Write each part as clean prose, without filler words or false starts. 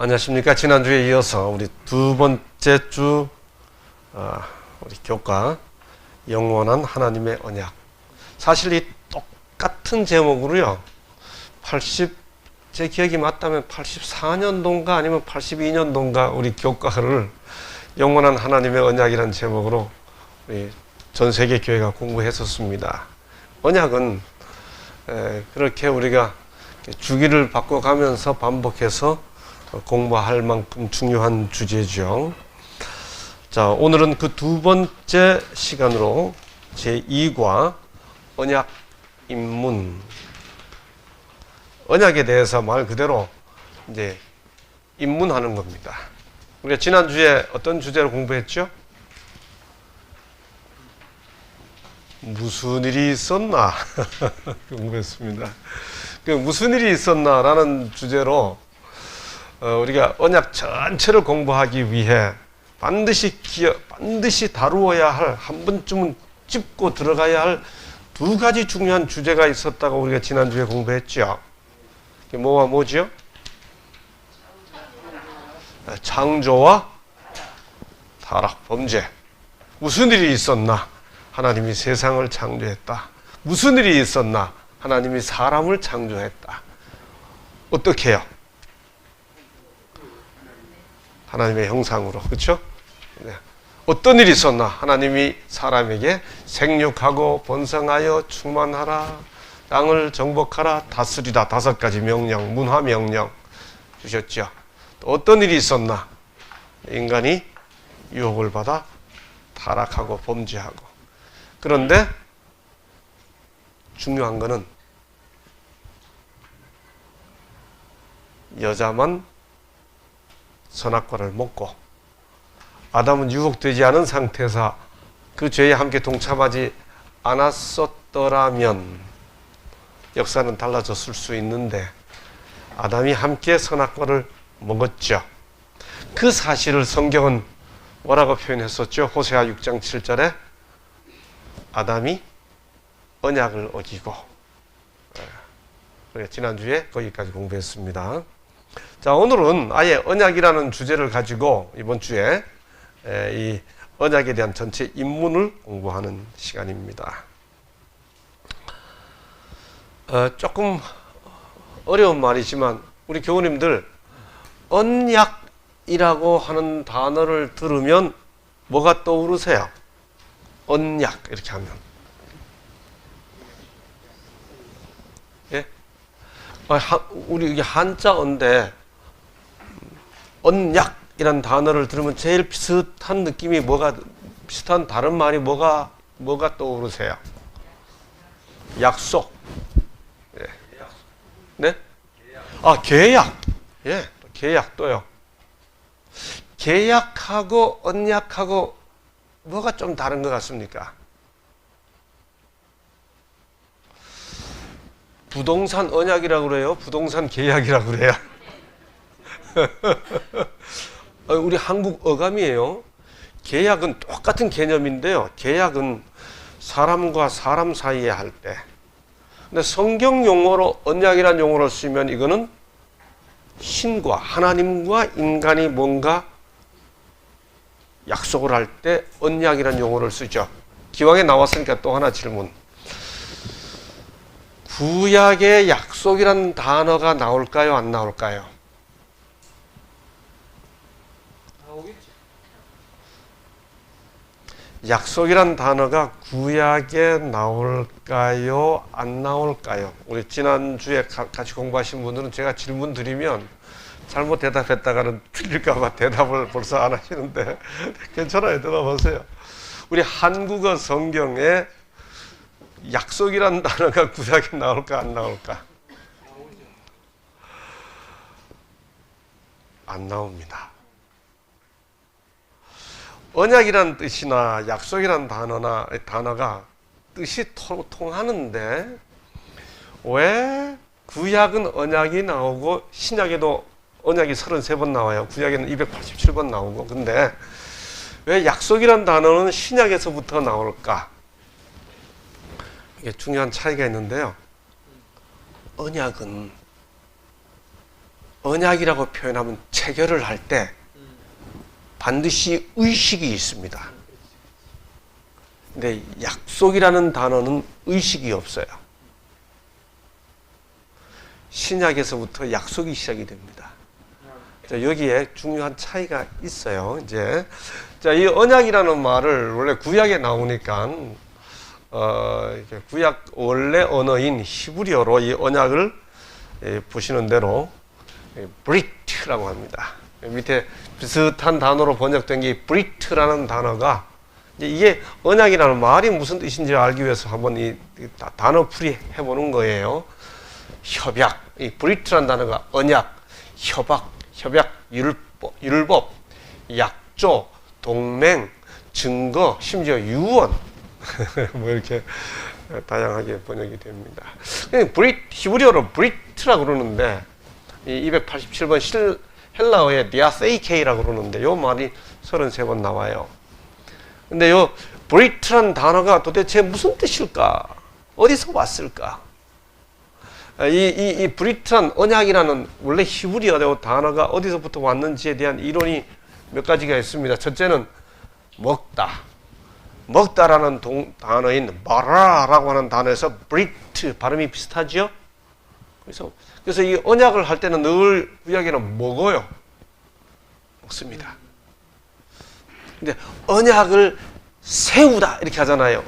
안녕하십니까. 지난주에 이어서 우리 두 번째 주 우리 교과 영원한 하나님의 언약. 사실 이 똑같은 제목으로요, 제 기억이 맞다면 84년도인가 아니면 82년도인가 우리 교과를 영원한 하나님의 언약이라는 제목으로 우리 전 세계 교회가 공부했었습니다. 언약은 그렇게 우리가 주기를 바꿔가면서 반복해서 공부할 만큼 중요한 주제죠. 자, 오늘은 그 두 번째 시간으로 제2과 언약 입문. 언약에 대해서 말 그대로 이제 입문하는 겁니다. 우리가 지난주에 어떤 주제를 공부했죠? 무슨 일이 있었나? 공부했습니다. 그 무슨 일이 있었나? 라는 주제로 우리가 언약 전체를 공부하기 위해 반드시 다루어야 할, 한 번쯤은 짚고 들어가야 할 두 가지 중요한 주제가 있었다고 우리가 지난주에 공부했죠. 그게 뭐와 뭐죠? 창조와 타락, 범죄. 무슨 일이 있었나? 하나님이 세상을 창조했다. 무슨 일이 있었나? 하나님이 사람을 창조했다. 어떻게 해요? 하나님의 형상으로, 그렇죠? 네. 어떤 일이 있었나? 하나님이 사람에게 생육하고 번성하여 충만하라, 땅을 정복하라, 다스리라, 5가지 명령, 문화 명령 주셨죠. 또 어떤 일이 있었나? 인간이 유혹을 받아 타락하고 범죄하고. 그런데 중요한 거는 여자만 선악과를 먹고 아담은 유혹되지 않은 상태에서 그 죄에 함께 동참하지 않았었더라면 역사는 달라졌을 수 있는데 아담이 함께 선악과를 먹었죠. 그 사실을 성경은 뭐라고 표현했었죠? 호세아 6장 7절에 아담이 언약을 어기고. 지난주에 거기까지 공부했습니다. 자, 오늘은 아예 언약이라는 주제를 가지고 이번 주에 이 언약에 대한 전체 입문을 공부하는 시간입니다. 조금 어려운 말이지만 우리 교우님들 언약이라고 하는 단어를 들으면 뭐가 떠오르세요? 언약 이렇게 하면. 예? 우리 이게 한자어인데 언약이란 단어를 들으면 제일 비슷한 느낌이 비슷한 다른 말이 뭐가 떠오르세요? 약속. 예. 네? 계약. 예, 계약도요. 계약하고 언약하고 뭐가 좀 다른 것 같습니까? 부동산 언약이라고 그래요? 부동산 계약이라고 그래요? 우리 한국 어감이에요. 계약은 똑같은 개념인데요. 계약은 사람과 사람 사이에 할 때. 근데 성경 용어로 언약이라는 용어를 쓰면 이거는 신과 하나님과 인간이 뭔가 약속을 할 때 언약이라는 용어를 쓰죠. 기왕에 나왔으니까 또 하나 질문. 구약의 약속이라는 단어가 나올까요? 안 나올까요? 약속이란 단어가 구약에 나올까요? 안 나올까요? 우리 지난주에 같이 공부하신 분들은 제가 질문 드리면 잘못 대답했다가는 틀릴까봐 대답을 벌써 안 하시는데 괜찮아요. 대답하세요. 우리 한국어 성경에 약속이란 단어가 구약에 나올까 안 나올까? 안 나옵니다. 언약이란 뜻이나 약속이란 단어가 뜻이 통하는데 왜 구약은 언약이 나오고 신약에도 언약이 33번 나와요. 구약에는 287번 나오고. 근데 왜 약속이란 단어는 신약에서부터 나올까? 이게 중요한 차이가 있는데요. 언약은 언약이라고 표현하면 체결을 할 때 반드시 의식이 있습니다. 근데 약속이라는 단어는 의식이 없어요. 신약에서부터 약속이 시작이 됩니다. 자, 여기에 중요한 차이가 있어요. 이제 자, 이 언약이라는 말을 원래 구약에 나오니까 구약 원래 언어인 히브리어로 이 언약을 보시는 대로 브리트라고 합니다. 밑에 비슷한 단어로 번역된 게 브리트라는 단어가 이게 언약이라는 말이 무슨 뜻인지 알기 위해서 한번 이 단어 풀이 해보는 거예요. 협약, 이 브리트라는 단어가 언약, 협약, 율법, 약조, 동맹, 증거, 심지어 유언 뭐 이렇게 다양하게 번역이 됩니다. 히브리어로 브리트라고 그러는데 이 287번 헬라어의 디아세이케이라고 그러는데 요 말이 33번 나와요. 근데 요 브리트라는 단어가 도대체 무슨 뜻일까? 어디서 왔을까? 이 브리트란 언약이라는 원래 히브리어 단어가 어디서부터 왔는지에 대한 이론이 몇 가지가 있습니다. 첫째는 먹다라는 단어인 마라라고 하는 단어에서 브리트 발음이 비슷하죠? 그래서 이 언약을 할 때는 늘 구약에는 먹습니다. 근데 언약을 세우다 이렇게 하잖아요.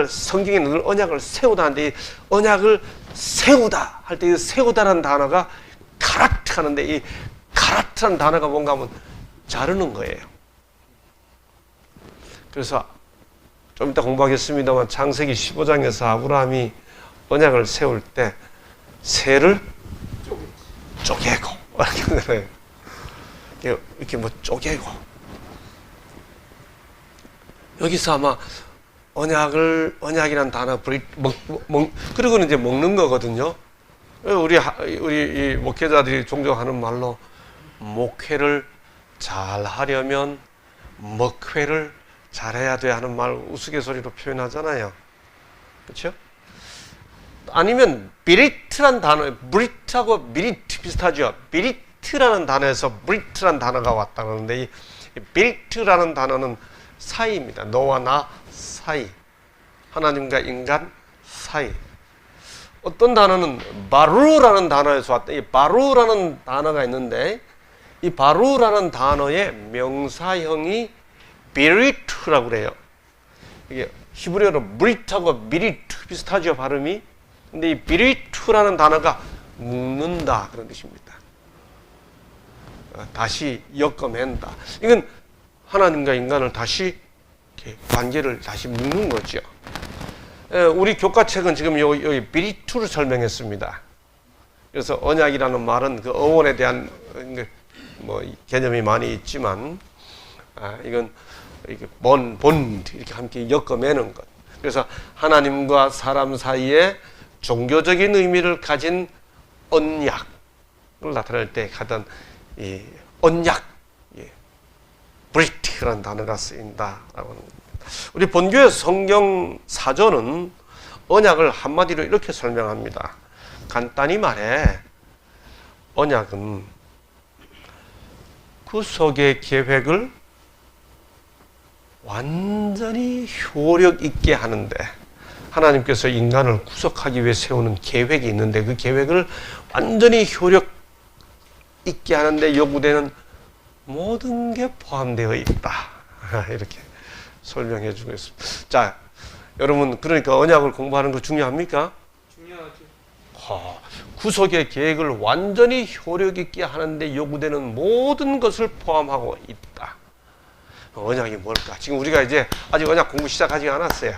성경에 늘 언약을 세우다 하는데 이 언약을 세우다 할 때 이 세우다라는 단어가 카라트 하는데 이 카라트라는 단어가 뭔가 하면 자르는 거예요. 그래서 좀 이따 공부하겠습니다만 창세기 15장에서 아브라함이 언약을 세울 때 새를 쪼개고 이렇게 뭐 쪼개고 여기서 아마 언약이란 단어 그리고는 이제 먹는 거거든요. 우리 이 목회자들이 종종 하는 말로 목회를 잘 하려면 먹회를 잘해야 돼 하는 말 우스갯소리로 표현하잖아요. 그렇죠? 아니면 비리트란 단어, 브리트하고 미리트 비슷하죠. 비리트라는 단어에서 브리트라는 단어가 왔다 그러는데 이 비리트라는 단어는 사이입니다. 너와 나 사이, 하나님과 인간 사이. 어떤 단어는 바루라는 단어에서 왔다. 이 바루라는 단어가 있는데 이 바루라는 단어의 명사형이 비리트라고 그래요. 이게 히브리어로 브리트하고 미리트 비슷하죠, 발음이. 근데 이 비리트라는 단어가 묶는다 그런 뜻입니다. 다시 엮어맨다. 이건 하나님과 인간을 다시 관계를 다시 묶는 거죠. 우리 교과책은 지금 여기 비리투를 설명했습니다. 그래서 언약이라는 말은 그 어원에 대한 뭐 개념이 많이 있지만 이건 본 이렇게 함께 엮어매는 것. 그래서 하나님과 사람 사이에 종교적인 의미를 가진 언약을 나타낼 때 하던 이 언약, 브리트라는 단어가 쓰인다라고 하는 겁니다. 우리 본교의 성경 사전은 언약을 한마디로 이렇게 설명합니다. 간단히 말해 언약은 구속의 계획을 완전히 효력 있게 하는데 하나님께서 인간을 구속하기 위해 세우는 계획이 있는데 그 계획을 완전히 효력 있게 하는데 요구되는 모든 게 포함되어 있다. 이렇게 설명해 주고 있습니다. 자, 여러분 그러니까 언약을 공부하는 거 중요합니까? 중요하죠. 구속의 계획을 완전히 효력 있게 하는데 요구되는 모든 것을 포함하고 있다. 언약이 뭘까? 지금 우리가 이제 아직 언약 공부 시작하지 않았어요.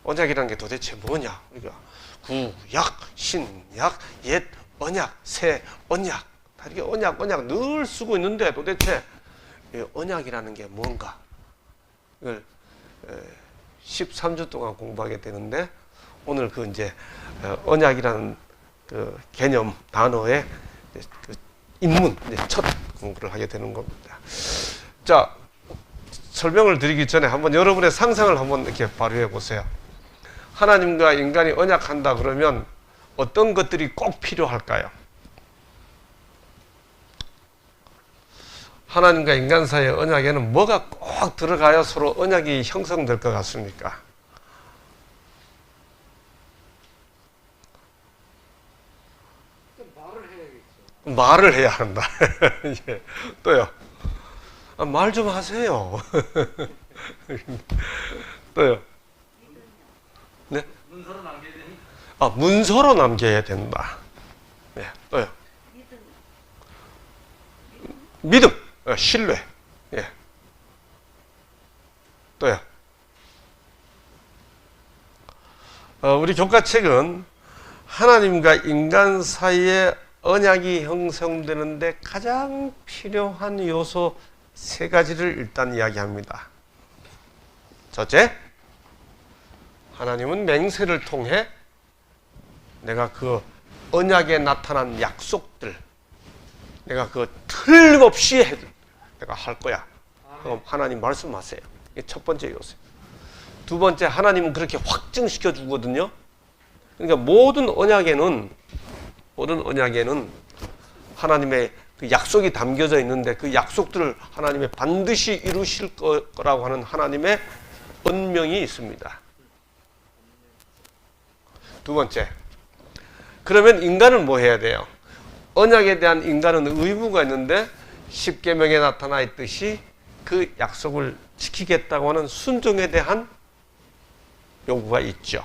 언약이라는 게 도대체 뭐냐? 우리가 구약, 신약, 옛 언약, 새 언약 다 이렇게 언약 늘 쓰고 있는데 도대체 언약이라는 게 뭔가? 이걸 13주 동안 공부하게 되는데 오늘 그 이제 언약이라는 그 개념 단어의 그 입문 이제 첫 공부를 하게 되는 겁니다. 자, 설명을 드리기 전에 한번 여러분의 상상을 한번 이렇게 발휘해 보세요. 하나님과 인간이 언약한다 그러면 어떤 것들이 꼭 필요할까요? 하나님과 인간 사이의 언약에는 뭐가 꼭 들어가야 서로 언약이 형성될 것 같습니까? 말을 해야 한다. 예. 또요. 말 좀 하세요. 또요. 네? 문서로 남겨야 된다. 문서로 남겨야 된다. 네. 또요. 믿음. 신뢰. 예. 또요. 우리 교과책은 하나님과 인간 사이에 언약이 형성되는데 가장 필요한 요소 3가지를 일단 이야기합니다. 첫째, 하나님은 맹세를 통해 내가 그 언약에 나타난 약속들, 내가 그 틀림없이 내가 할 거야. 그럼 하나님 말씀하세요. 이게 첫 번째 요소. 두 번째, 하나님은 그렇게 확증시켜 주거든요. 그러니까 모든 언약에는 하나님의 그 약속이 담겨져 있는데 그 약속들을 하나님이 반드시 이루실 거라고 하는 하나님의 언명이 있습니다. 두 번째, 그러면 인간은 뭐 해야 돼요? 언약에 대한 인간은 의무가 있는데 십계명에 나타나 있듯이 그 약속을 지키겠다고 하는 순종에 대한 요구가 있죠.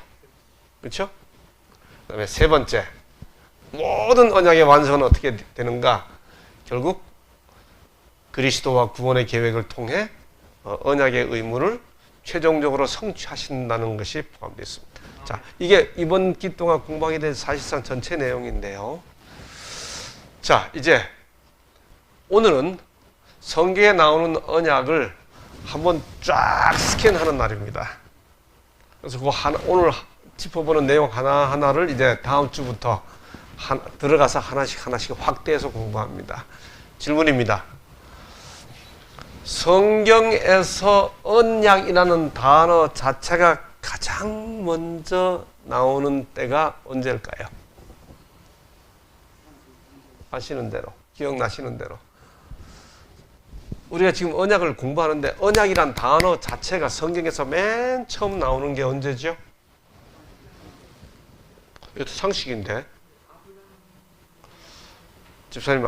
그렇죠? 그다음에 세 번째, 모든 언약의 완성은 어떻게 되는가? 결국 그리스도와 구원의 계획을 통해 언약의 의무를 최종적으로 성취하신다는 것이 포함되어 있습니다. 자, 이게 이번 기 동안 공부하게 된 사실상 전체 내용인데요. 자, 이제 오늘은 성경에 나오는 언약을 한번 쫙 스캔하는 날입니다. 그래서 오늘 짚어보는 내용 하나하나를 이제 다음 주부터 들어가서 하나씩 확대해서 공부합니다. 질문입니다. 성경에서 언약이라는 단어 자체가 가장 먼저 나오는 때가 언제일까요? 아시는 대로, 기억나시는 대로. 우리가 지금 언약을 공부하는데 언약이란 단어 자체가 성경에서 맨 처음 나오는 게 언제죠? 이것도 상식인데. 집사님,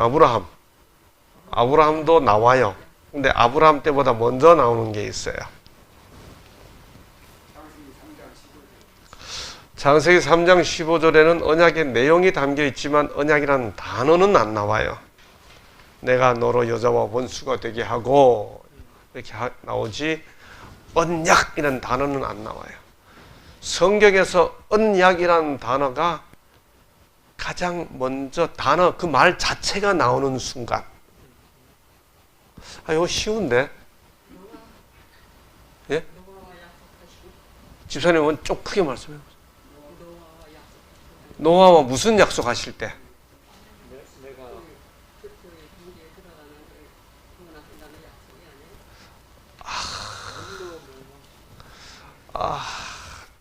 아브라함도 나와요. 근데 아브라함 때보다 먼저 나오는 게 있어요. 창세기 3장 15절에는 언약의 내용이 담겨 있지만 언약이라는 단어는 안 나와요. 내가 너로 여자와 원수가 되게 하고 이렇게 나오지 언약이라는 단어는 안 나와요. 성경에서 언약이라는 단어가 가장 먼저 단어 그 말 자체가 나오는 순간. 이거 쉬운데? 예? 집사님은 좀 크게 말씀해 보세요. 노아와 무슨 약속하실 때?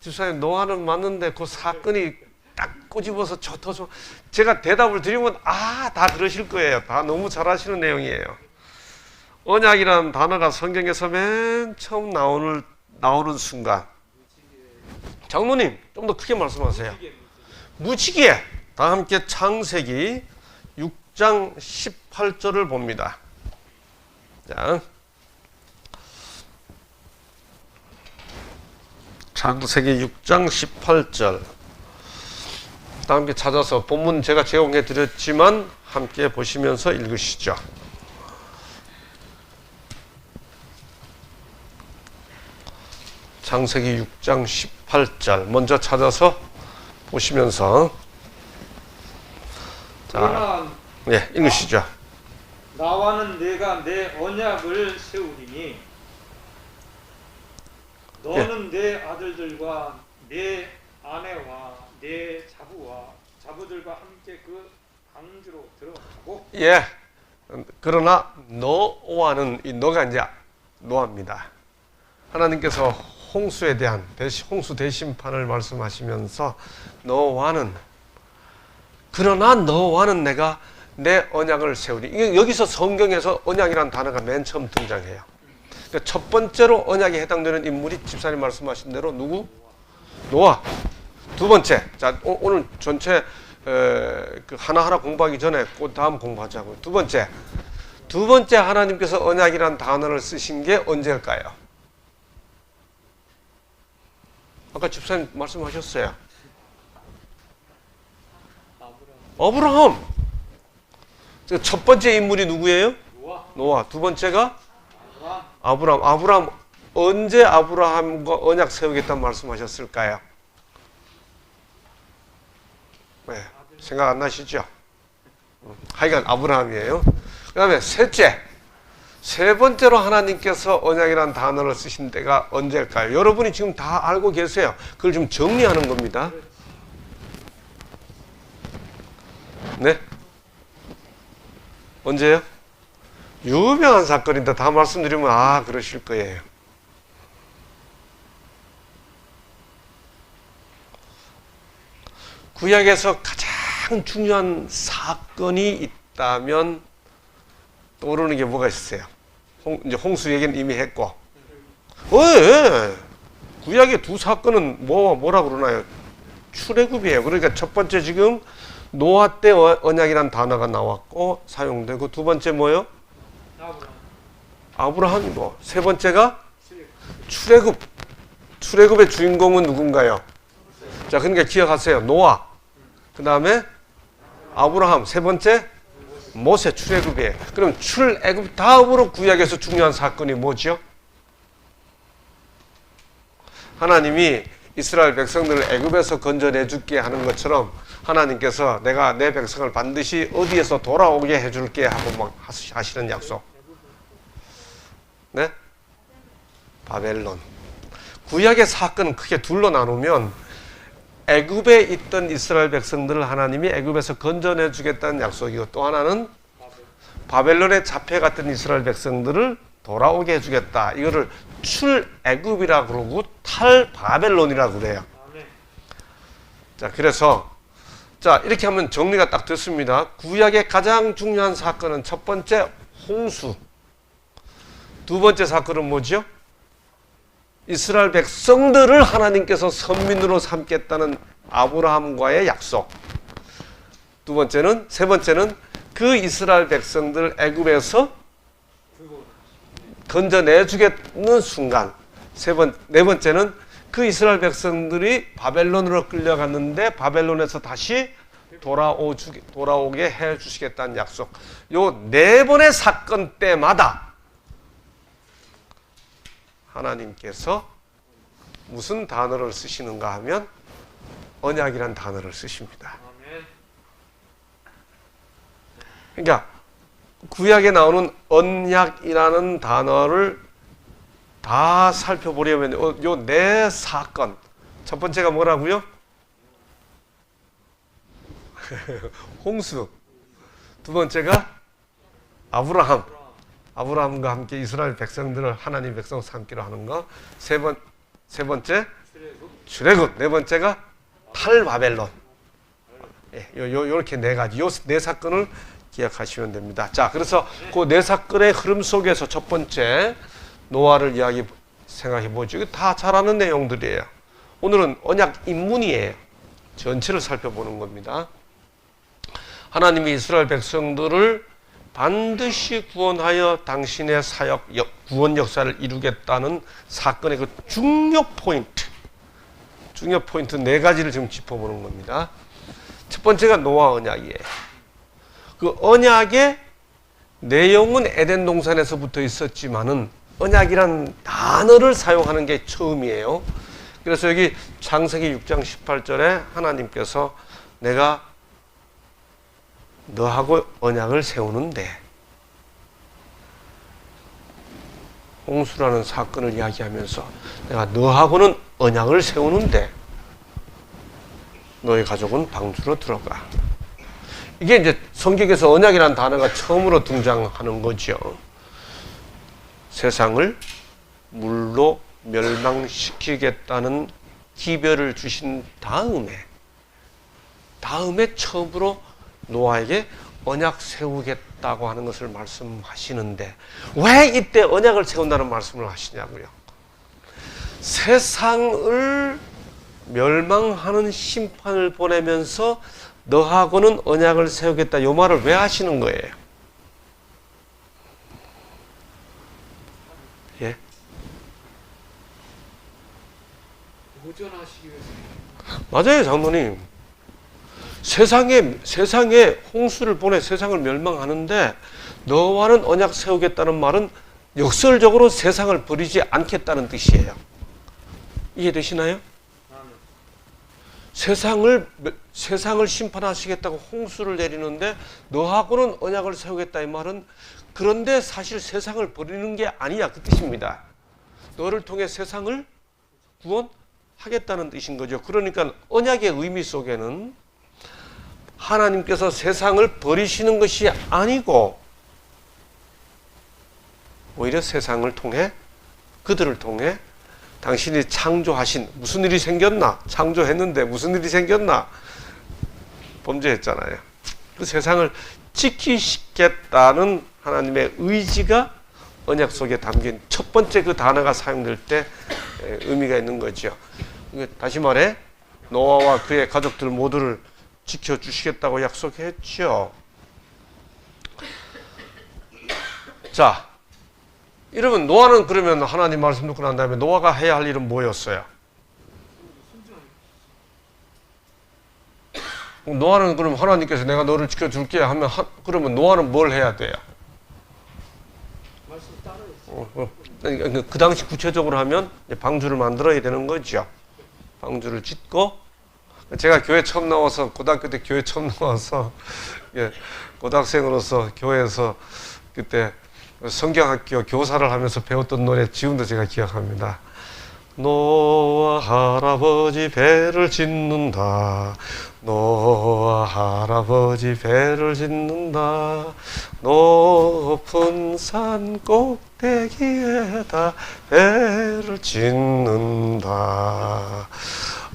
집사님, 노아는 맞는데 그 사건이 딱 꼬집어서 젖어서 제가 대답을 드리면 다 그러실 거예요. 다 너무 잘 아시는 내용이에요. 언약이라는 단어가 성경에서 맨 처음 나오는 순간. 장로님, 좀 더 크게 말씀하세요. 무지개. 다 함께 창세기 6장 18절을 봅니다. 자, 창세기 6장 18절. 다 함께 찾아서 본문 제가 제공해 드렸지만 함께 보시면서 읽으시죠. 창세기 6장 18절 먼저 찾아서 보시면서 자, 네, 읽으시죠. 나와는 내가 내 언약을 세우리니 너는 내 아들들과 내 아내와 내 자부들과 함께 그 방주로 들어가고. 예. 그러나 너와는 이 너가 이제 노아입니다. 하나님께서 홍수에 대한 홍수 대심판을 말씀하시면서 그러나 너와는 내가 내 언약을 세우리. 이게 여기서 성경에서 언약이라는 단어가 맨 처음 등장해요. 그러니까 첫 번째로 언약에 해당되는 인물이 집사님 말씀하신 대로 누구? 노아. 두 번째, 자 오늘 전체 그 하나하나 공부하기 전에 그 다음 공부하자고. 두 번째 하나님께서 언약이라는 단어를 쓰신 게 언제일까요? 아까 집사님 말씀하셨어요. 아브라함. 첫 번째 인물이 누구예요? 노아. 두 번째가 아브라함. 아브라함 언제 아브라함과 언약 세우겠다는 말씀하셨을까요? 네, 생각 안 나시죠? 하여간 아브라함이에요. 그 다음에 세 번째로 하나님께서 언약이라는 단어를 쓰신 때가 언제일까요? 여러분이 지금 다 알고 계세요. 그걸 좀 정리하는 겁니다. 네? 언제요? 유명한 사건인데 다 말씀드리면 그러실 거예요. 구약에서 가장 중요한 사건이 있다면 떠오르는 게 뭐가 있어요? 이제 홍수 얘기는 이미 했고. 예. 구약의 두 사건은 뭐라 그러나요? 출애굽이에요. 그러니까 첫 번째 지금 노아 때 언약이라는 단어가 나왔고 사용되고, 두 번째 뭐요? 아브라함이고, 세 번째가 출애굽. 출애굽의 주인공은 누군가요? 자, 그러니까 기억하세요. 노아, 그 다음에 아브라함, 세 번째 모세. 출애굽이에요. 그럼 출애굽 다음으로 구약에서 중요한 사건이 뭐죠? 하나님이 이스라엘 백성들을 애굽에서 건져내줄게 하는 것처럼 하나님께서 내가 내 백성을 반드시 어디에서 돌아오게 해줄게 하고 막 하시는 약속. 네? 바벨론. 구약의 사건은 크게 둘로 나누면 애굽에 있던 이스라엘 백성들을 하나님이 애굽에서 건져내주겠다는 약속이고, 또 하나는 바벨론에 잡혀갔던 이스라엘 백성들을 돌아오게 해주겠다. 이거를 출애굽이라고 그러고 탈바벨론이라고 그래요. 자, 그래서 이렇게 하면 정리가 딱 됐습니다. 구약의 가장 중요한 사건은 첫 번째 홍수, 두 번째 사건은 뭐죠? 이스라엘 백성들을 하나님께서 선민으로 삼겠다는 아브라함과의 약속. 세 번째는 그 이스라엘 백성들 애굽에서 건져내주겠는 순간. 네 번째는 그 이스라엘 백성들이 바벨론으로 끌려갔는데 바벨론에서 다시 돌아오게 해주시겠다는 약속. 요 네 번의 사건 때마다 하나님께서 무슨 단어를 쓰시는가 하면 언약이란 단어를 쓰십니다. 그러니까 구약에 나오는 언약이라는 단어를 다 살펴보려면 요 네 사건. 첫 번째가 뭐라고요? 홍수. 두 번째가 아브라함과 함께 이스라엘 백성들을 하나님 백성 삼기로 하는 거. 세 번째 출애굽. 네 번째가 탈바벨론. 요렇게 네 가지, 요 네 사건을 기억하시면 됩니다. 자, 그래서 그 네 사건의 흐름 속에서 첫 번째 노아를 생각해 보죠. 이거 다 잘 아는 내용들이에요. 오늘은 언약 입문이에요. 전체를 살펴보는 겁니다. 하나님이 이스라엘 백성들을 반드시 구원하여 당신의 사역, 구원 역사를 이루겠다는 사건의 그 중요 포인트 네 가지를 지금 짚어보는 겁니다. 첫 번째가 노아 언약이에요. 그 언약의 내용은 에덴 동산에서부터 있었지만은 언약이란 단어를 사용하는 게 처음이에요. 그래서 여기 창세기 6장 18절에 하나님께서 내가 너하고 언약을 세우는데, 홍수라는 사건을 이야기하면서 내가 너하고는 언약을 세우는데 너희 가족은 방주로 들어가. 이게 이제 성경에서 언약이라는 단어가 처음으로 등장하는 거죠. 세상을 물로 멸망시키겠다는 기별을 주신 다음에 처음으로 노아에게 언약 세우겠다고 하는 것을 말씀하시는데 왜 이때 언약을 세운다는 말씀을 하시냐고요. 세상을 멸망하는 심판을 보내면서 너하고는 언약을 세우겠다 이 말을 왜 하시는 거예요? 예? 보존하시기 위해서. 맞아요, 장로님. 세상에 홍수를 보내 세상을 멸망하는데 너와는 언약 세우겠다는 말은 역설적으로 세상을 버리지 않겠다는 뜻이에요. 이해되시나요? 세상을 심판하시겠다고 홍수를 내리는데 너하고는 언약을 세우겠다 이 말은 그런데 사실 세상을 버리는 게 아니야 그 뜻입니다. 너를 통해 세상을 구원하겠다는 뜻인 거죠. 그러니까 언약의 의미 속에는 하나님께서 세상을 버리시는 것이 아니고 오히려 세상을 통해 그들을 통해 당신이 창조하신 무슨 일이 생겼나? 창조했는데 무슨 일이 생겼나? 범죄했잖아요. 그 세상을 지키시겠다는 하나님의 의지가 언약 속에 담긴 첫 번째 그 단어가 사용될 때 의미가 있는 거죠. 다시 말해 노아와 그의 가족들 모두를 지켜주시겠다고 약속했죠. 자, 여러분 노아는 그러면 하나님 말씀 듣고 난 다음에 노아가 해야 할 일은 뭐였어요? 노아는 그럼 하나님께서 내가 너를 지켜줄게 하면 그러면 노아는 뭘 해야 돼요? 말씀 따라야지. 그 당시 구체적으로 하면 방주를 만들어야 되는 거죠. 방주를 짓고 제가 교회 처음 나와서 고등학교 때 교회 처음 나와서 고등학생으로서 교회에서 그때 성경학교 교사를 하면서 배웠던 노래 지금도 제가 기억합니다. 노아 할아버지 배를 짓는다. 노아 할아버지 배를 짓는다. 높은 산 꼭대기에다 배를 짓는다.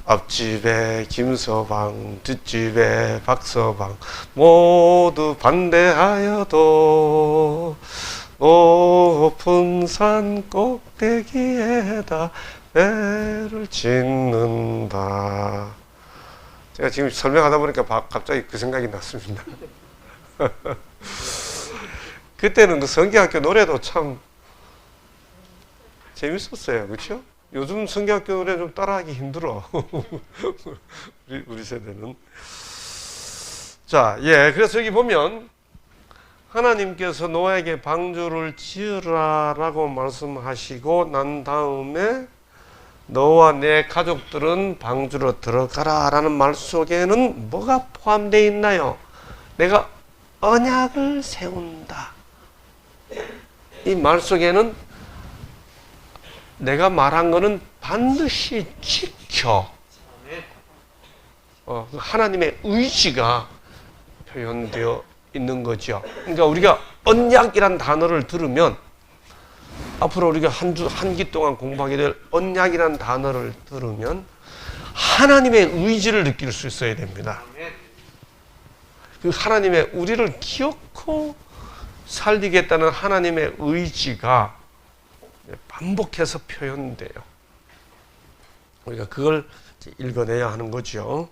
앞집에 김서방, 뒷집에 박서방 모두 반대하여도 높은 산 꼭대기에다 배를 짓는다. 제가 지금 설명하다 보니까 갑자기 그 생각이 났습니다. 그때는 그 성경학교 노래도 참 재밌었어요. 그렇죠? 요즘 성경학교 노래 좀 따라하기 힘들어. 우리 세대는. 자, 그래서 여기 보면 하나님께서 노아에게 방주를 지으라라고 말씀하시고 난 다음에 너와 내 가족들은 방주로 들어가라라는 말 속에는 뭐가 포함되어 있나요? 내가 언약을 세운다. 이 말 속에는 내가 말한 거는 반드시 지켜. 하나님의 의지가 표현되어 있는 거죠. 그러니까 우리가 언약이란 단어를 들으면 앞으로 우리가 한 기 동안 공부하게 될 언약이란 단어를 들으면 하나님의 의지를 느낄 수 있어야 됩니다. 그 하나님의 우리를 기억하고 살리겠다는 하나님의 의지가 반복해서 표현돼요. 우리가 그걸 읽어내야 하는 거죠.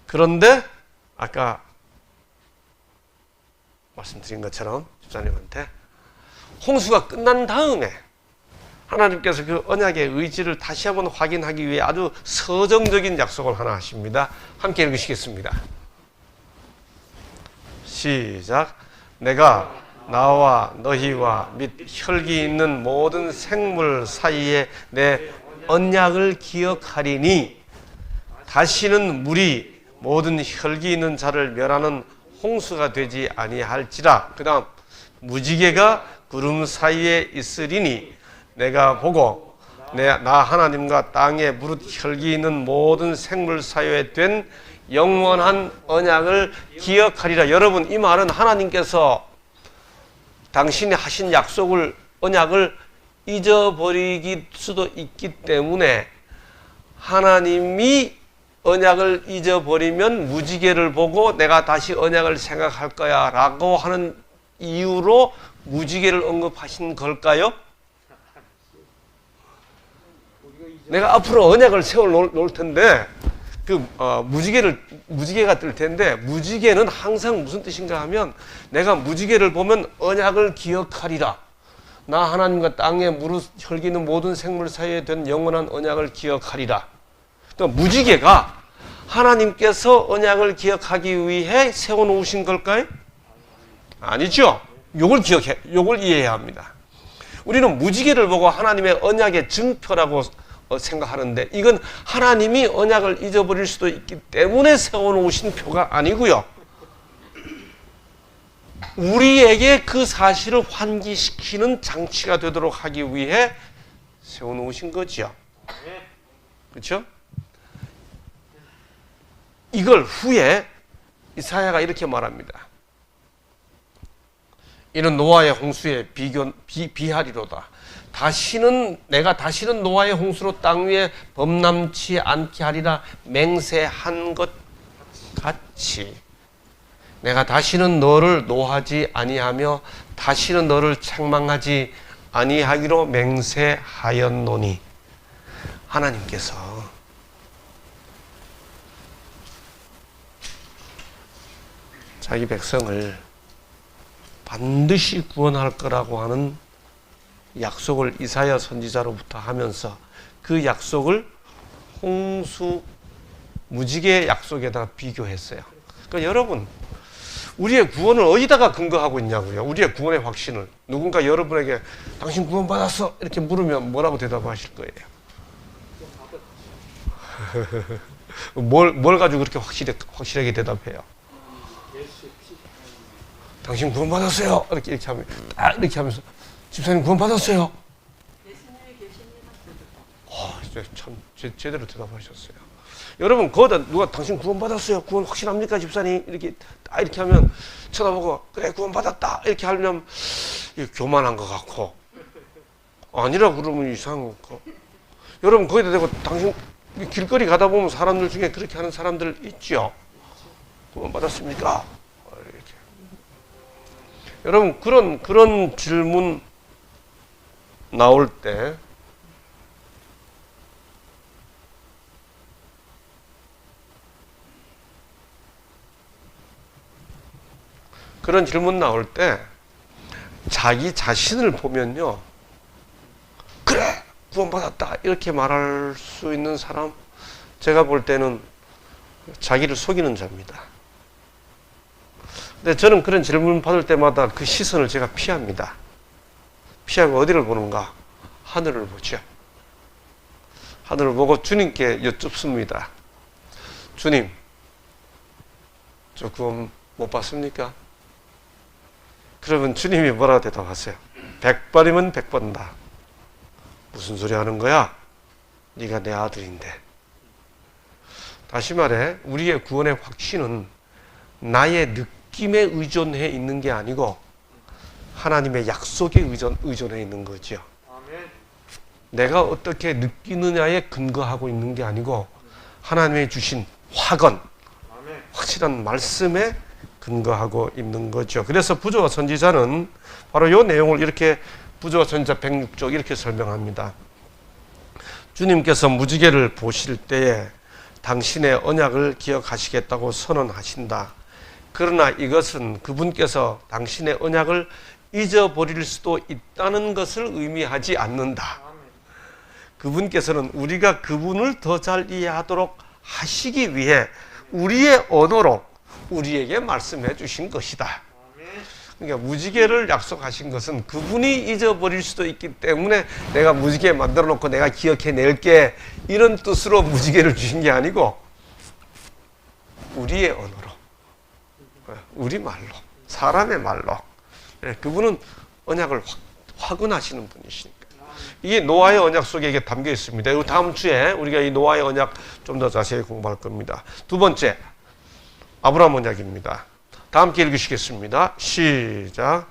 그런데 아까 말씀드린 것처럼 집사님한테 홍수가 끝난 다음에 하나님께서 그 언약의 의지를 다시 한번 확인하기 위해 아주 서정적인 약속을 하나 하십니다. 함께 읽으시겠습니다. 시작. 내가 나와 너희와 및 혈기 있는 모든 생물 사이에 내 언약을 기억하리니 다시는 물이 모든 혈기 있는 자를 멸하는 홍수가 되지 아니할지라. 그 다음 무지개가 구름 사이에 있으리니 내가 보고 나 하나님과 땅에 무릇 혈기 있는 모든 생물 사이에 된 영원한 언약을 기억하리라. 여러분, 이 말은 하나님께서 당신이 하신 약속을 언약을 잊어버리기 수도 있기 때문에 하나님이 언약을 잊어버리면 무지개를 보고 내가 다시 언약을 생각할 거야 라고 하는 이유로 무지개를 언급하신 걸까요? 내가 앞으로 언약을 세워 놓을 텐데 무지개가 뜰 텐데, 무지개는 항상 무슨 뜻인가 하면 내가 무지개를 보면 언약을 기억하리라. 나 하나님과 땅에 무릇 혈기는 모든 생물 사이에 된 영원한 언약을 기억하리라. 그러니까 무지개가 하나님께서 언약을 기억하기 위해 세워놓으신 걸까요? 아니죠. 요걸 이해해야 합니다. 우리는 무지개를 보고 하나님의 언약의 증표라고 생각하는데, 이건 하나님이 언약을 잊어버릴 수도 있기 때문에 세워놓으신 표가 아니고요. 우리에게 그 사실을 환기시키는 장치가 되도록 하기 위해 세워놓으신 거지요. 그렇죠? 이걸 후에 이사야가 이렇게 말합니다. 이는 노아의 홍수에 비하리로다. 내가 다시는 노아의 홍수로 땅 위에 범람치 않게 하리라 맹세한 것 같이 내가 다시는 너를 노하지 아니하며 다시는 너를 책망하지 아니하기로 맹세하였노니. 하나님께서 자기 백성을 반드시 구원할 거라고 하는 약속을 이사야 선지자로부터 하면서 그 약속을 홍수 무지개 약속에다 비교했어요. 그러니까 여러분, 우리의 구원을 어디다가 근거하고 있냐고요. 우리의 구원의 확신을. 누군가 여러분에게 당신 구원 받았어 이렇게 물으면 뭐라고 대답하실 거예요? 뭘 가지고 그렇게 확실하게 대답해요? 당신 구원 받았어요. 이렇게 하면 이렇게 하면서 집사님 구원 받았어요. 예수님이 계십니다. 참 제대로 대답하셨어요. 여러분, 거기다 누가 당신 구원 받았어요. 구원 확실합니까, 집사님? 이렇게 하면 쳐다보고 그래 구원 받았다 이렇게 하려면 교만한 것 같고, 아니라 그러면 이상한 거. 여러분, 거기다 대고 당신 길거리 가다 보면 사람들 중에 그렇게 하는 사람들 있죠. 구원 받았습니까? 이렇게. 여러분, 그런 질문 나올 때 자기 자신을 보면요, 그래 구원받았다 이렇게 말할 수 있는 사람, 제가 볼 때는 자기를 속이는 자입니다. 근데 저는 그런 질문 받을 때마다 그 시선을 제가 피합니다. 피하고 어디를 보는가? 하늘을 보죠. 하늘을 보고 주님께 여쭙습니다. 주님, 저 구원 못 받습니까? 그러면 주님이 뭐라고 대답하세요? 100번이면 100번다. 무슨 소리 하는 거야? 네가 내 아들인데. 다시 말해, 우리의 구원의 확신은 나의 느낌에 의존해 있는 게 아니고 하나님의 약속에 의존해 있는 거죠. 아멘. 내가 어떻게 느끼느냐에 근거하고 있는 게 아니고 하나님의 주신 확언, 아멘. 확실한 말씀에 근거하고 있는 거죠. 그래서 부조와 선지자는 바로 이 내용을 이렇게 부조와 선지자 106쪽 이렇게 설명합니다. 주님께서 무지개를 보실 때에 당신의 언약을 기억하시겠다고 선언하신다. 그러나 이것은 그분께서 당신의 언약을 잊어버릴 수도 있다는 것을 의미하지 않는다. 그분께서는 우리가 그분을 더 잘 이해하도록 하시기 위해 우리의 언어로 우리에게 말씀해 주신 것이다. 그러니까 무지개를 약속하신 것은 그분이 잊어버릴 수도 있기 때문에 내가 무지개 만들어 놓고 내가 기억해 낼게, 이런 뜻으로 무지개를 주신 게 아니고 우리의 언어로, 우리 말로, 사람의 말로. 그분은 언약을 확언하시는 분이시니까. 이게 노아의 언약 속에 이게 담겨 있습니다. 이 다음 주에 우리가 이 노아의 언약 좀 더 자세히 공부할 겁니다. 두 번째, 아브라함 언약입니다. 다 함께 읽으시겠습니다. 시작.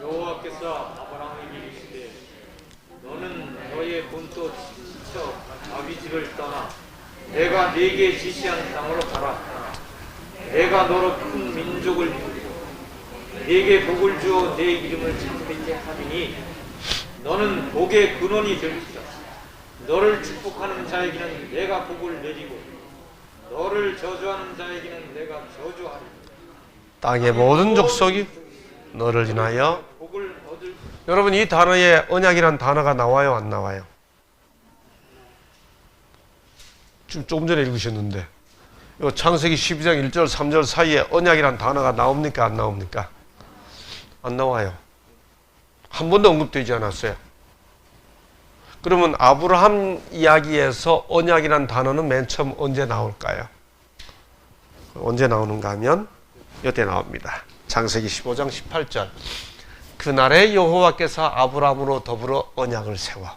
여호와께서 아브라함에게 이르시되 너는 너의 본토 친척 아비 집을 떠나 내가 네게 지시한 땅으로 가라. 내가 너로 큰 민족을 이루고 네게 복을 주어 내 이름을 창대케 하리니 너는 복의 근원이 될지라. 너를 축복하는 자에게는 내가 복을 내리고 너를 저주하는 자에게는 내가 저주하리. 땅의 모든 족속이 너를 인하여. 복을 얻을. 여러분, 이 단어에 언약이란 단어가 나와요, 안 나와요? 지금 조금 전에 읽으셨는데 요 창세기 12장 1절 3절 사이에 언약이란 단어가 나옵니까, 안 나옵니까? 안 나와요. 한 번도 언급되지 않았어요. 그러면 아브라함 이야기에서 언약이란 단어는 맨 처음 언제 나올까요? 언제 나오는가 하면 이때 나옵니다. 창세기 15장 18절. 그날에 여호와께서 아브라함으로 더불어 언약을 세워.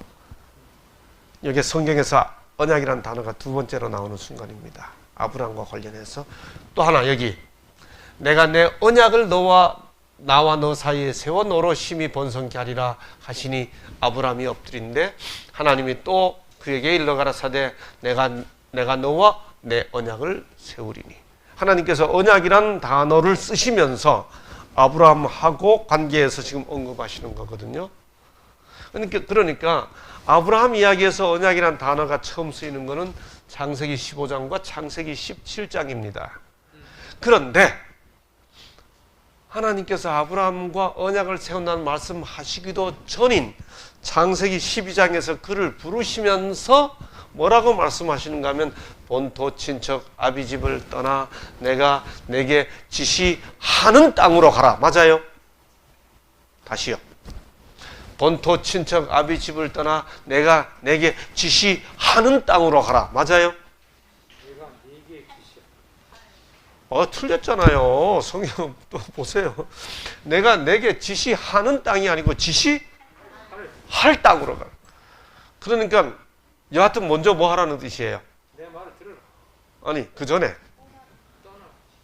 여기 성경에서 언약이란 단어가 두 번째로 나오는 순간입니다. 아브라함과 관련해서. 또 하나, 여기 내가 내 언약을 나와 너 사이에 세워 너로 심히 번성케 하리라 하시니 아브라함이 엎드린데 하나님이 또 그에게 일러 가라사대 내가 너와 내 언약을 세우리니. 하나님께서 언약이란 단어를 쓰시면서 아브라함하고 관계에서 지금 언급하시는 거거든요. 그러니까 아브라함 이야기에서 언약이란 단어가 처음 쓰이는 것은 창세기 15장과 창세기 17장입니다. 그런데 하나님께서 아브라함과 언약을 세운다는 말씀하시기도 전인 창세기 12장에서 그를 부르시면서 뭐라고 말씀하시는가 하면 본토 친척 아비집을 떠나 내가 내게 지시하는 땅으로 가라. 맞아요? 다시요. 본토 친척 아비집을 떠나 내가 내게 지시하는 땅으로 가라. 맞아요? 내가 네게 지시한. 틀렸잖아요. 성경 또 보세요. 내가 내게 지시하는 땅이 아니고 지시할 땅으로 가라. 그러니까 여하튼 먼저 뭐 하라는 뜻이에요? 내 말을 들으라. 아니, 그 전에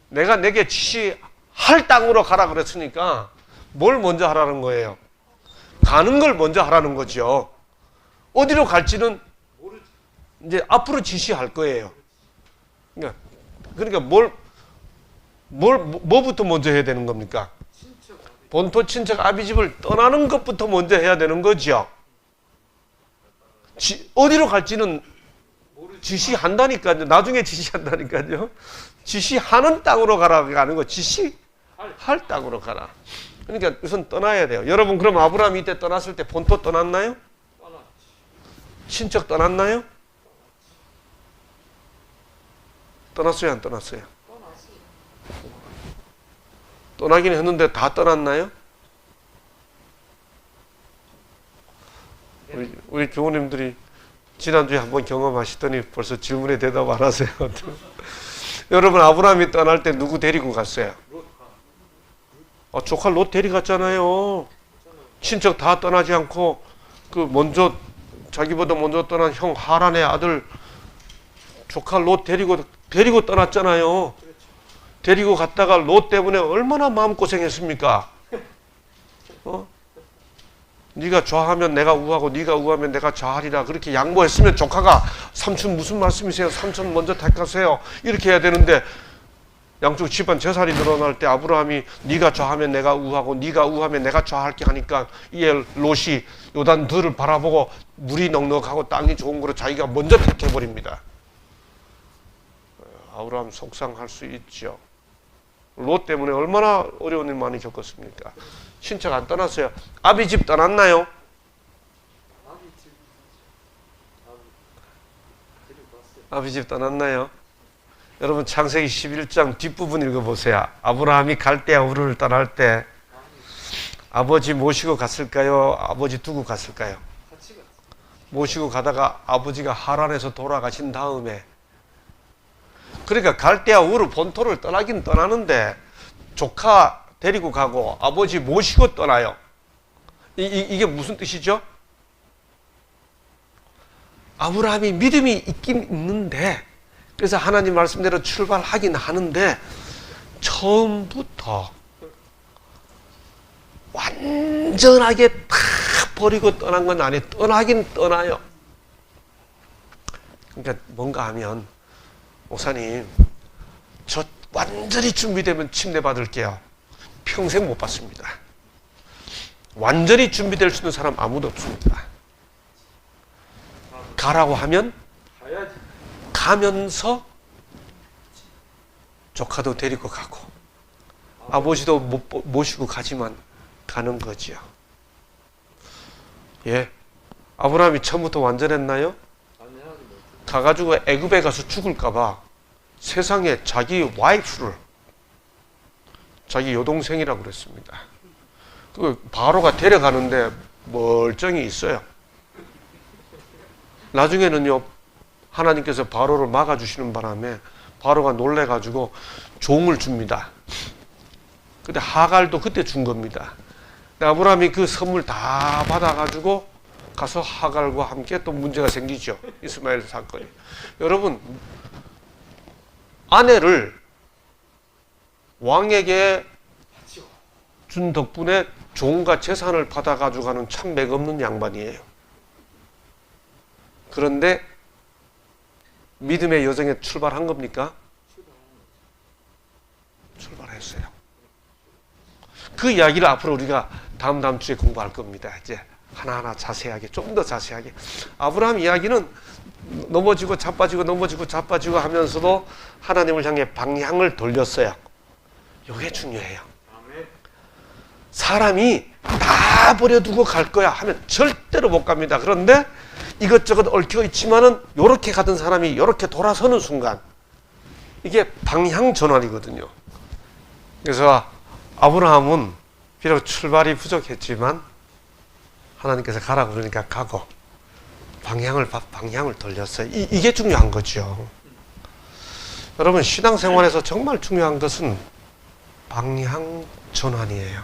내가 내게 지시할 땅으로 가라 그랬으니까 뭘 먼저 하라는 거예요? 가는 걸 먼저 하라는 거죠. 어디로 갈지는 모르지. 이제 앞으로 지시할 거예요. 그러니까 뭐부터 먼저 해야 되는 겁니까? 본토 친척 아비집을 떠나는 것부터 먼저 해야 되는 거죠. 어디로 갈지는 지시한다니까요. 나중에 지시한다니까요. 지시하는 땅으로 가라가 아니고 지시할 땅으로 가라. 그러니까 우선 떠나야 돼요. 여러분, 그럼 아브라함이 이때 떠났을 때 본토 떠났나요? 떠났지. 친척 떠났나요? 떠났어요, 안 떠났어요? 떠나긴 했는데 다 떠났나요? 우리 교우님들이 지난주에 한번 경험하시더니 벌써 질문에 대답 안 하세요. 여러분, 아브라함이 떠날 때 누구 데리고 갔어요? 조카 롯 데려갔잖아요. 친척 다 떠나지 않고 자기보다 먼저 떠난 형 하란의 아들 조카 롯 데리고 떠났잖아요. 데리고 갔다가 롯 때문에 얼마나 마음고생했습니까? 네가 좌하면 내가 우하고 네가 우하면 내가 좌하리라 그렇게 양보했으면 조카가 삼촌 무슨 말씀이세요? 삼촌 먼저 택하세요. 이렇게 해야 되는데 양쪽 집안 재산이 늘어날 때 아브라함이 네가 좌하면 내가 우하고 네가 우하면 내가 좌할게 하니까 이에 롯이 요단들을 바라보고 물이 넉넉하고 땅이 좋은 거로 자기가 먼저 택해버립니다. 아브라함 속상할 수 있죠. 롯 때문에 얼마나 어려운 일 많이 겪었습니까? 친척 안 떠났어요. 아비 집 떠났나요? 아비 집 떠났나요? 여러분, 창세기 11장 뒷부분 읽어보세요. 아브라함이 갈대아 우르를 떠날 때 아버지 모시고 갔을까요? 아버지 두고 갔을까요? 모시고 가다가 아버지가 하란에서 돌아가신 다음에, 그러니까 갈대아 우르 본토를 떠나긴 떠나는데 조카 데리고 가고 아버지 모시고 떠나요. 이게 무슨 뜻이죠? 아브라함이 믿음이 있긴 있는데, 그래서 하나님 말씀대로 출발하긴 하는데 처음부터 완전하게 다 버리고 떠난 건 아니에요. 떠나긴 떠나요. 그러니까 뭔가 하면 목사님, 저 완전히 준비되면 침례 받을게요. 평생 못 받습니다. 완전히 준비될 수 있는 사람 아무도 없습니다. 가라고 하면 가야지. 가면서 조카도 데리고 가고 아버지도 모시고 가지만 가는 거지요. 예, 아브라함이 처음부터 완전했나요? 완전하지 못. 가가지고 애굽에 가서 죽을까봐 세상에 자기 와이프를 자기 여동생이라고 그랬습니다. 그 바로가 데려가는데 멀쩡히 있어요. 나중에는요, 하나님께서 바로를 막아주시는 바람에 바로가 놀래가지고 종을 줍니다. 근데 하갈도 그때 준 겁니다. 근데 아브라함이 그 선물 다 받아가지고 가서 하갈과 함께 또 문제가 생기죠. 이스마엘 사건이. 여러분, 아내를 왕에게 준 덕분에 종과 재산을 받아가지고 가는 참 맥없는 양반이에요. 그런데 믿음의 여정에 출발한 겁니까? 출발했어요. 그 이야기를 앞으로 우리가 다음 주에 공부할 겁니다. 이제 하나하나 자세하게, 좀 더 자세하게. 아브라함 이야기는 넘어지고 자빠지고 넘어지고 자빠지고 하면서도 하나님을 향해 방향을 돌렸어요. 이게 중요해요. 아멘. 사람이 다 버려두고 갈 거야 하면 절대로 못 갑니다. 그런데 이것저것 얽혀 있지만은 요렇게 가던 사람이 요렇게 돌아서는 순간 이게 방향 전환이거든요. 그래서 아브라함은 비록 출발이 부족했지만 하나님께서 가라고 그러니까 가고 방향을 돌렸어요. 이게 중요한 거죠. 여러분, 신앙생활에서 정말 중요한 것은 방향 전환이에요.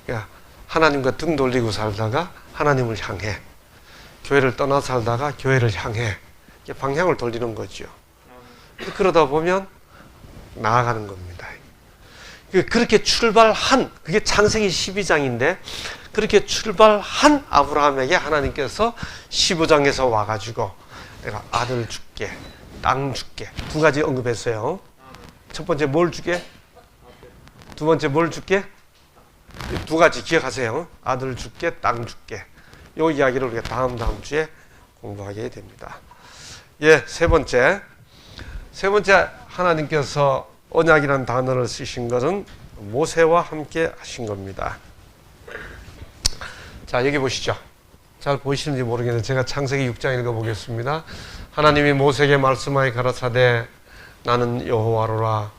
그러니까 하나님과 등 돌리고 살다가 하나님을 향해, 교회를 떠나 살다가 교회를 향해 방향을 돌리는 거죠. 그러다 보면 나아가는 겁니다. 그렇게 출발한, 그게 창세기 12장인데 그렇게 출발한 아브라함에게 하나님께서 15장에서 와가지고 내가 아들 줄게, 땅 줄게, 두 가지 언급했어요. 첫 번째 뭘 주게? 두 번째 뭘 줄게? 두 가지 기억하세요. 아들 줄게, 땅 줄게. 이 이야기를 우리가 다음 주에 공부하게 됩니다. 예, 세 번째 하나님께서 언약이라는 단어를 쓰신 것은 모세와 함께 하신 겁니다. 자, 여기 보시죠. 잘 보이시는지 모르겠는데 제가 창세기 6장 읽어보겠습니다. 하나님이 모세에게 말씀하여 가라사대 나는 여호와로라.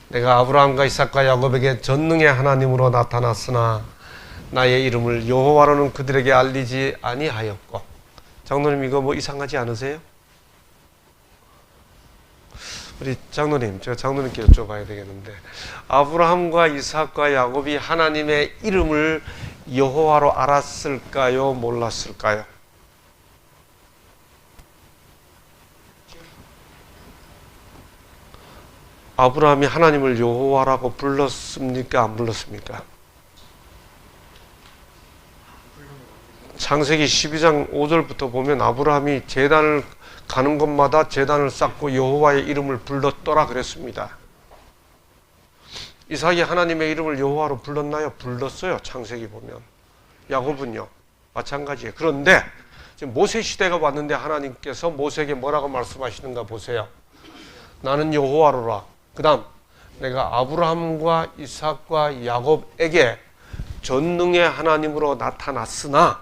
내가 아브라함과 이삭과 야곱에게 전능의 하나님으로 나타났으나 나의 이름을 여호와로는 그들에게 알리지 아니하였고. 장로님, 이거 뭐 이상하지 않으세요? 우리 장로님, 제가 장로님께 여쭤봐야 되겠는데, 아브라함과 이삭과 야곱이 하나님의 이름을 여호와로 알았을까요? 몰랐을까요? 아브라함이 하나님을 여호와라고 불렀습니까? 안 불렀습니까? 창세기 12장 5절부터 보면 아브라함이 제단을 가는 곳마다 제단을 쌓고 여호와의 이름을 불렀더라 그랬습니다. 이삭이 하나님의 이름을 여호와로 불렀나요? 불렀어요. 창세기 보면. 야곱은요, 마찬가지예요. 그런데 지금 모세 시대가 왔는데 하나님께서 모세에게 뭐라고 말씀하시는가 보세요. 나는 여호와로라. 그 다음, 내가 아브라함과 이삭과 야곱에게 전능의 하나님으로 나타났으나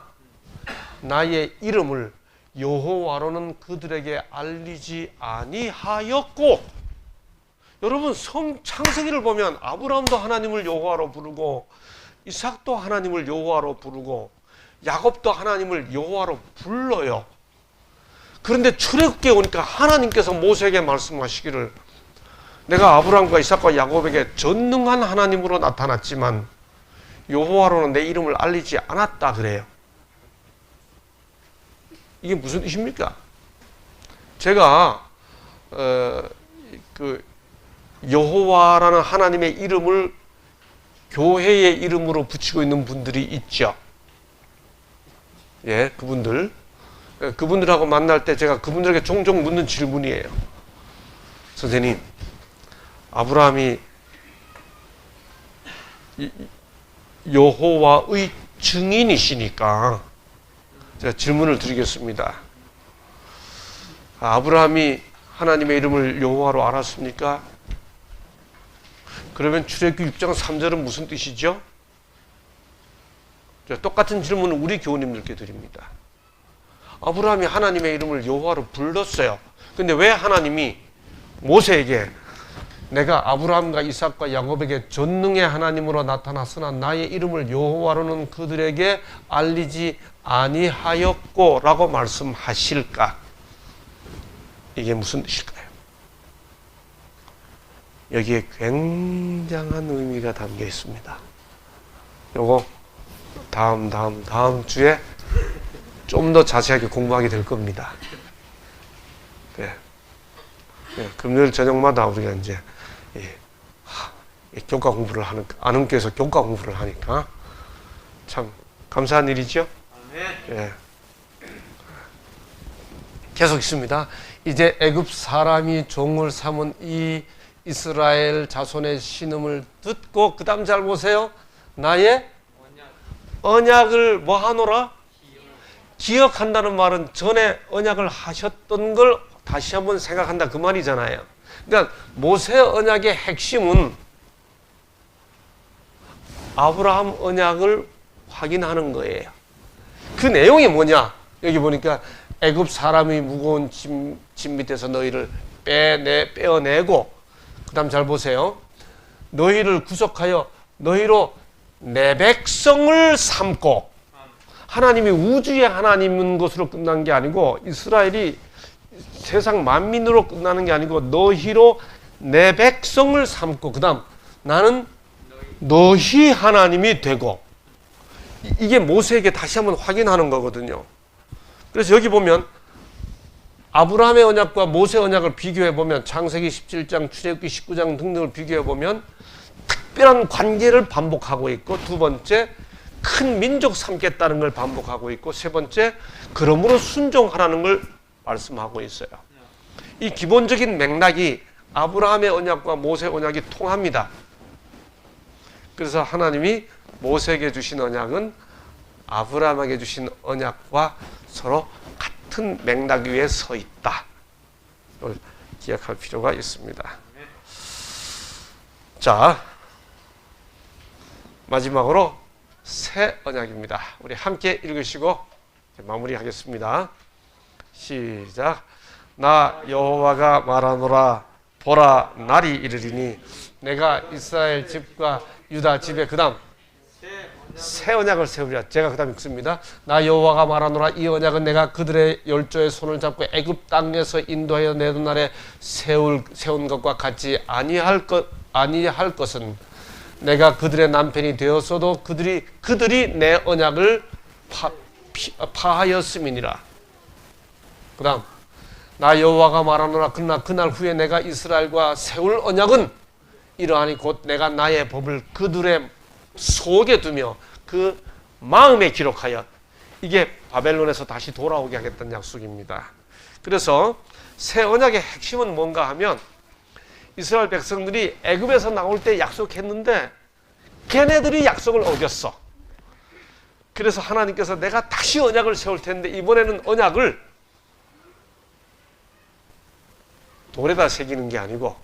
나의 이름을 여호와로는 그들에게 알리지 아니하였고. 여러분, 창세기를 보면 아브라함도 하나님을 여호와로 부르고 이삭도 하나님을 여호와로 부르고 야곱도 하나님을 여호와로 불러요. 그런데 출애굽기에 오니까 하나님께서 모세에게 말씀하시기를 내가 아브라함과 이삭과 야곱에게 전능한 하나님으로 나타났지만 여호와로는 내 이름을 알리지 않았다 그래요. 이게 무슨 뜻입니까? 제가 여호와라는 하나님의 이름을 교회의 이름으로 붙이고 있는 분들이 있죠. 예, 그분들하고 만날 때 제가 그분들에게 종종 묻는 질문이에요. 선생님, 아브라함이 여호와의 증인이시니까 제가 질문을 드리겠습니다. 아브라함이 하나님의 이름을 여호와로 알았습니까? 그러면 출애굽기 6장 3절은 무슨 뜻이죠? 똑같은 질문을 우리 교우님들께 드립니다. 아브라함이 하나님의 이름을 여호와로 불렀어요. 근데 왜 하나님이 모세에게 내가 아브라함과 이삭과 야곱에게 전능의 하나님으로 나타났으나 나의 이름을 여호와로는 그들에게 알리지 아니하였고 라고 말씀하실까? 이게 무슨 뜻일까요? 여기에 굉장한 의미가 담겨 있습니다. 요거 다음 주에 좀 더 자세하게 공부하게 될 겁니다. 네. 네, 금요일 저녁마다 우리가 이제 교과 공부를 하는, 안흥교에서 교과 공부를 하니까 참 감사한 일이죠. 예. 계속 있습니다. 이제 애굽 사람이 종을 삼은 이 이스라엘 자손의 신음을 듣고 그 다음 잘 보세요. 나의 언약을 뭐 하노라? 기억한다는 말은 전에 언약을 하셨던 걸 다시 한번 생각한다 그 말이잖아요. 그러니까 모세 언약의 핵심은 아브라함 언약을 확인하는 거예요. 그 내용이 뭐냐? 여기 보니까 애굽 사람이 무거운 짐 밑에서 너희를 빼어내고 그 다음 잘 보세요. 너희를 구속하여 너희로 내 백성을 삼고, 하나님이 우주의 하나님인 것으로 끝난 게 아니고 이스라엘이 세상 만민으로 끝나는 게 아니고 너희로 내 백성을 삼고 그 다음 나는 너희 하나님이 되고, 이게 모세에게 다시 한번 확인하는 거거든요. 그래서 여기 보면 아브라함의 언약과 모세 언약을 비교해 보면 창세기 17장, 출애굽기 19장 등등을 비교해 보면 특별한 관계를 반복하고 있고, 두 번째 큰 민족 삼겠다는 걸 반복하고 있고, 세 번째 그러므로 순종하라는 걸 말씀하고 있어요. 이 기본적인 맥락이 아브라함의 언약과 모세 언약이 통합니다. 그래서 하나님이 모세에게 주신 언약은 아브라함에게 주신 언약과 서로 같은 맥락 위에 서 있다. 이걸 기억할 필요가 있습니다. 자, 마지막으로 새 언약입니다. 우리 함께 읽으시고 마무리하겠습니다. 시작. 나 여호와가 말하노라. 보라, 날이 이르리니 내가 이스라엘 집과 유다 집에 그 다음 새 언약을 세우리라. 제가 그 다음 읽습니다. 나 여호와가 말하노라. 이 언약은 내가 그들의 열조의 손을 잡고 애굽 땅에서 인도하여 내던 날에 세운 것과 같지 아니할 것은 내가 그들의 남편이 되었어도 그들이 내 언약을 파하였음이니라. 그 다음 나 여호와가 말하노라. 그러나 그날 후에 내가 이스라엘과 세울 언약은 이러하니 곧 내가 나의 법을 그들의 속에 두며 그 마음에 기록하여, 이게 바벨론에서 다시 돌아오게 하겠다는 약속입니다. 그래서 새 언약의 핵심은 뭔가 하면 이스라엘 백성들이 애굽에서 나올 때 약속했는데 걔네들이 약속을 어겼어. 그래서 하나님께서 내가 다시 언약을 세울 텐데 이번에는 언약을 돌에다 새기는 게 아니고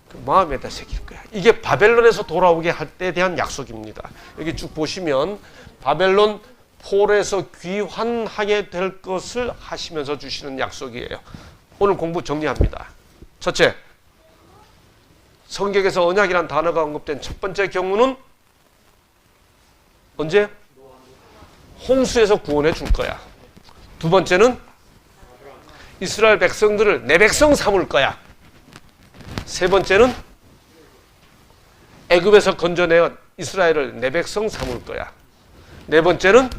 그 마음에다 새길 거야. 이게 바벨론에서 돌아오게 할 때에 대한 약속입니다. 여기 쭉 보시면 바벨론 폴에서 귀환하게 될 것을 하시면서 주시는 약속이에요. 오늘 공부 정리합니다. 첫째, 성경에서 언약이란 단어가 언급된 첫 번째 경우는 언제? 홍수에서 구원해 줄 거야. 두 번째는 이스라엘 백성들을 내 백성 삼을 거야. 세 번째는 애굽에서 건져내어 이스라엘을 내 백성 삼을 거야. 네 번째는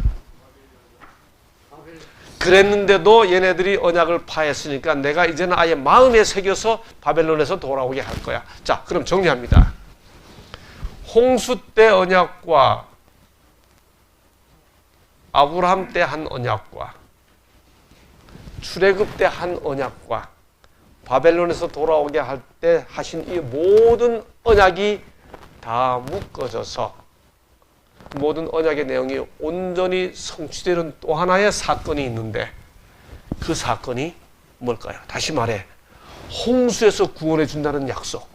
그랬는데도 얘네들이 언약을 파했으니까 내가 이제는 아예 마음에 새겨서 바벨론에서 돌아오게 할 거야. 자, 그럼 정리합니다. 홍수 때 언약과 아브라함 때 한 언약과 출애굽 때 한 언약과 바벨론에서 돌아오게 할 때 하신 이 모든 언약이 다 묶어져서 모든 언약의 내용이 온전히 성취되는 또 하나의 사건이 있는데 그 사건이 뭘까요? 다시 말해 홍수에서 구원해 준다는 약속,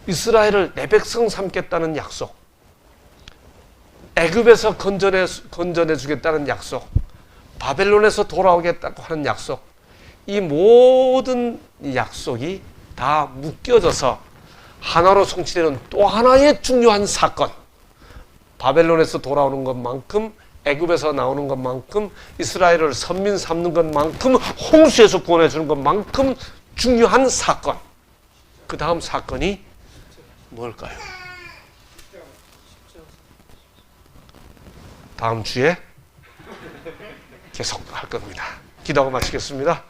이스라엘을 내 백성 삼겠다는 약속, 애굽에서 건져내 주겠다는 약속, 바벨론에서 돌아오겠다고 하는 약속, 이 모든 약속이 다 묶여져서 하나로 성취되는 또 하나의 중요한 사건, 바벨론에서 돌아오는 것만큼, 애굽에서 나오는 것만큼, 이스라엘을 선민 삼는 것만큼, 홍수에서 구원해 주는 것만큼 중요한 사건. 그 다음 사건이 뭘까요? 다음 주에 계속 할 겁니다. 기도하고 마치겠습니다.